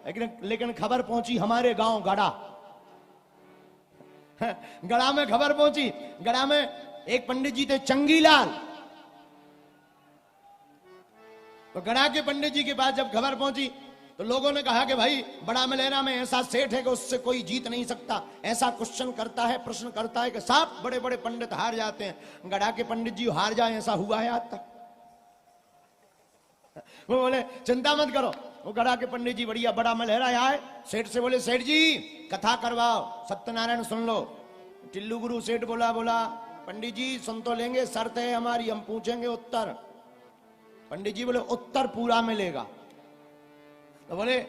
लेकिन खबर पहुंची हमारे गांव गड़ा। गड़ा में खबर पहुंची। गड़ा में एक पंडित जी थे चंगीलाल। तो गड़ा के पंडित जी के पास जब खबर पहुंची तो लोगों ने कहा कि भाई बड़ा मलेरा में ऐसा सेठ है कि उससे कोई जीत नहीं सकता, ऐसा क्वेश्चन करता है, प्रश्न करता है कि सब बड़े बड़े पंडित हार जाते हैं, गड़ा के पंडित जी हार जाए ऐसा हुआ है आज तक? वो बोले चिंता मत करो। वो गड़ा के पंडित जी बढ़िया बड़ा मलहरा आए, सेठ से बोले सेठ जी कथा करवाओ, सत्यनारायण सुन लो। टिल्लू गुरु सेठ बोला पंडित जी सुन तो लेंगे, शर्त है हमारी, हम पूछेंगे उत्तर। पंडित जी बोले उत्तर पूरा मिलेगा। तो बोले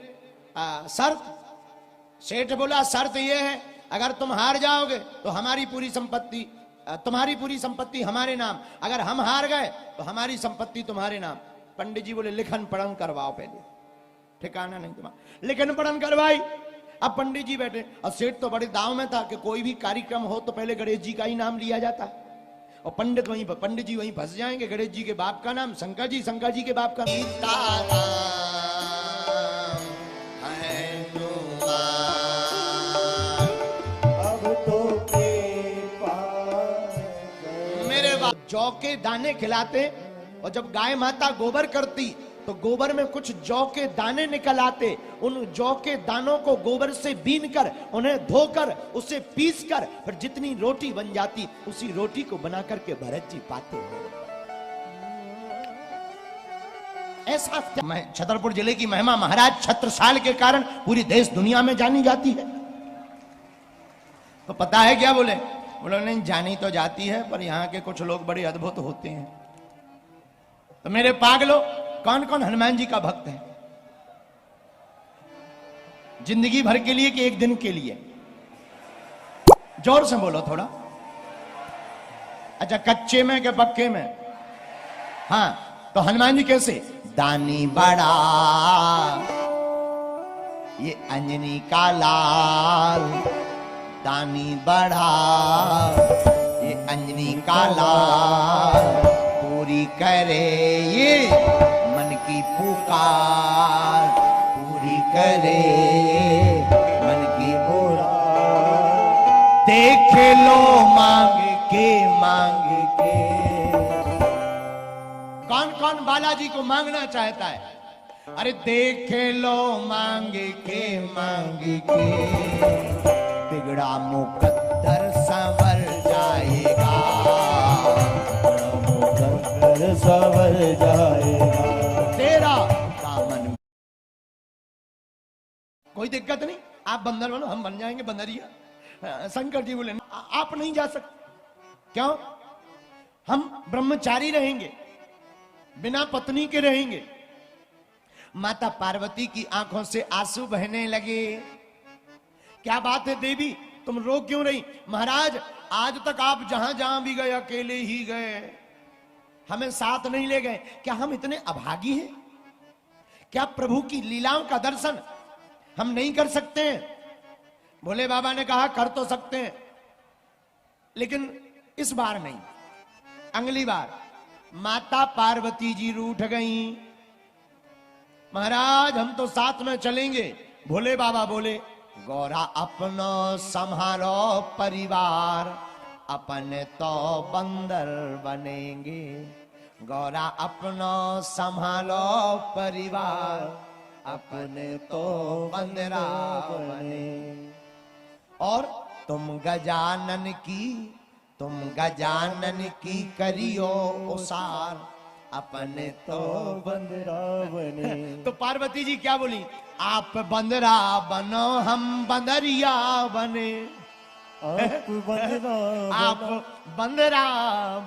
शर्त? सेठ बोला शर्त ये है अगर तुम हार जाओगे तो हमारी पूरी संपत्ति, तुम्हारी पूरी संपत्ति हमारे नाम, अगर हम हार गए तो हमारी संपत्ति तुम्हारे नाम। पंडित जी बोले लिखन पढ़न करवाओ पहले, ठिकाना नहीं तुम्हारा। लिखन पढ़न करवाई। अब पंडित जी बैठे और सेठ तो बड़े दाव में था कि कोई भी कार्यक्रम हो तो पहले गणेश जी का ही नाम लिया जाता है, और पंडित जी वहीं फंस जाएंगे। गणेश जी के बाप का नाम शंकर जी, शंकर जी के बाप का मेरे बाप जौ के दाने खिलाते, और जब गाय माता गोबर करती तो गोबर में कुछ जौ के दाने निकल आते। उन जौ के दानों को गोबर से बीनकर उन्हें धोकर उसे पीसकर फिर जितनी रोटी बन जाती उसी रोटी को बना करके भरत जी पाते हैं। ऐसा छतरपुर जिले की महिमा महाराज छत्रसाल के कारण पूरी देश दुनिया में जानी जाती है। तो पता है क्या बोले? बोले नहीं जानी तो जाती है पर यहाँ के कुछ लोग बड़े अद्भुत होते हैं। तो मेरे पागलो कौन कौन हनुमान जी का भक्त है? जिंदगी भर के लिए कि एक दिन के लिए? जोर से बोलो थोड़ा। अच्छा कच्चे में कि पक्के में? हाँ तो हनुमान जी कैसे? दानी बड़ा ये अंजनी का लाल, दानी बड़ा ये अंजनी का लाल, पूरी करे ये मन की पुकार, पूरी करे मन की पुकार, देख लो मांग के कौन कौन बालाजी को मांगना चाहता है? अरे देख लो मांग के बिगड़ा मुकद्दर संवर जाएगा, मुकद्दर संवर जाएगा, तेरा दामन। कोई दिक्कत नहीं, आप बंदर बनो हम बन जाएंगे बंदरिया। शंकर जी बोले आप नहीं जा सकते। क्यों? हम ब्रह्मचारी रहेंगे, बिना पत्नी के रहेंगे। माता पार्वती की आंखों से आंसू बहने लगे। क्या बात है देवी तुम रो क्यों रही? महाराज आज तक आप जहां जहां भी गए अकेले ही गए, हमें साथ नहीं ले गए। क्या हम इतने अभागी हैं? क्या प्रभु की लीलाओं का दर्शन हम नहीं कर सकते हैं? भोले बाबा ने कहा कर तो सकते हैं लेकिन इस बार नहीं, अगली बार। माता पार्वती जी रूठ गई। महाराज हम तो साथ में चलेंगे। भोले बाबा बोले गौरा अपनो संभालो परिवार, अपने तो बंदर बनेंगे। गौरा अपनो संभालो परिवार, अपने तो बंदरा बने। और तुम गजानन की करियो उसार, अपने तो बंदरा बने। तो पार्वती जी क्या बोली? आप बंदरा बनो हम बंदरिया बने। आप बंदरा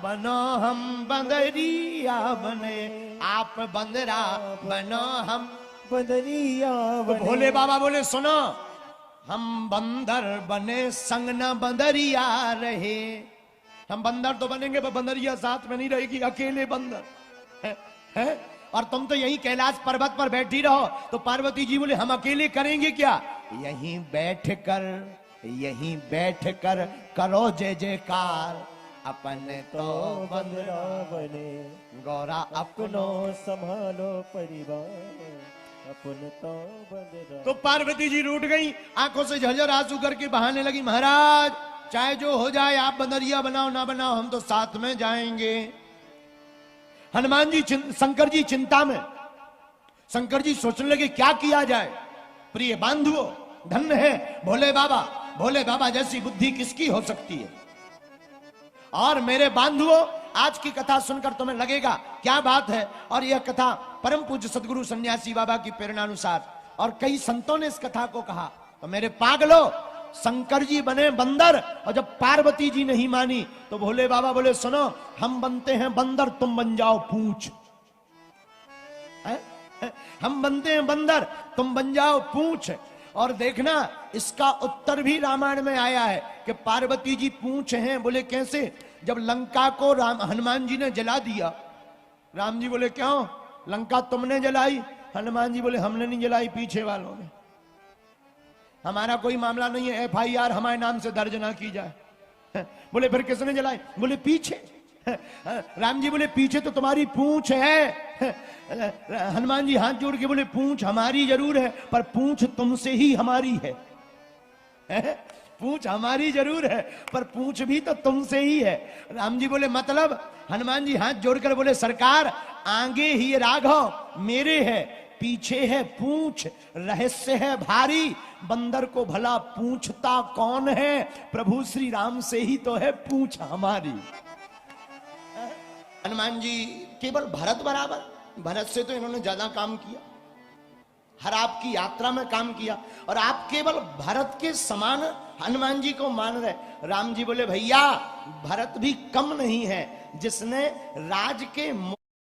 बनो हम बंदरिया बने। आप बंदरा बनो हम बंदरिया बने। भोले बाबा बोले सुनो हम बंदर बने संग न बंदरिया रहे। हम बंदर तो बनेंगे पर बंदरिया साथ में नहीं रहेगी, अकेले बंदर है? और तुम तो यही कैलाश पर्वत पर बैठी रहो। तो पार्वती जी बोले हम अकेले करेंगे क्या? यहीं बैठ कर करो जय जयकार, अपने तो बंदरा बने। गौरा अपनो संभालो परिवार। अपन तो बंदरा। तो पार्वती जी रूठ गई, आंखों से झरझर आंसू करके बहाने लगी, महाराज चाहे जो हो जाए, आप बंदरिया बनाओ ना बनाओ, हम तो साथ में जाएंगे। हनुमान जी शंकर जी चिंता में, शंकर जी सोचने लगे क्या किया जाए। प्रिय बांधुओं, धन्य है भोले बाबा, भोले बाबा जैसी बुद्धि किसकी हो सकती है। और मेरे बांधुओं, आज की कथा सुनकर तुम्हें लगेगा क्या बात है, और यह कथा परम पूज्य सदगुरु सन्यासी बाबा की प्रेरणानुसार और कई संतों ने इस कथा को कहा। तो मेरे पागलो, शंकर जी बने बंदर, और जब पार्वती जी नहीं मानी तो भोले बाबा बोले सुनो, हम बनते हैं बंदर, तुम बन जाओ पूंछ। हम बनते हैं बंदर, तुम बन जाओ पूंछ। और देखना, इसका उत्तर भी रामायण में आया है कि पार्वती जी पूंछ हैं। बोले कैसे? जब लंका को हनुमान जी ने जला दिया, राम जी बोले क्यों, लंका तुमने जलाई? हनुमान जी बोले हमने नहीं जलाई, पीछे वालों ने, हमारा कोई मामला नहीं है, FIR हमारे नाम से दर्ज ना की जाए। बोले फिर किसने जलाई? बोले पीछे। राम जी बोले पीछे तो तुम्हारी पूंछ है। हनुमान जी हाथ जोड़ के बोले पूंछ हमारी जरूर है, पर पूंछ तुमसे ही हमारी है। पूंछ हमारी जरूर है, पर पूंछ भी तो तुमसे ही है। राम जी बोले मतलब? हनुमान जी हाथ जोड़कर बोले सरकार, आगे ही राघव मेरे है, पीछे है पूंछ, रहस्य है भारी, बंदर को भला पूछता कौन है, प्रभु श्री राम से ही तो है पूंछ हमारी। हनुमान जी केवल भरत बराबर, भरत से तो इन्होंने ज्यादा काम किया, हर आपकी यात्रा में काम किया, और आप केवल भरत के समान हनुमान जी को मान रहे। राम जी बोले भैया भरत भी कम नहीं है, जिसने राज के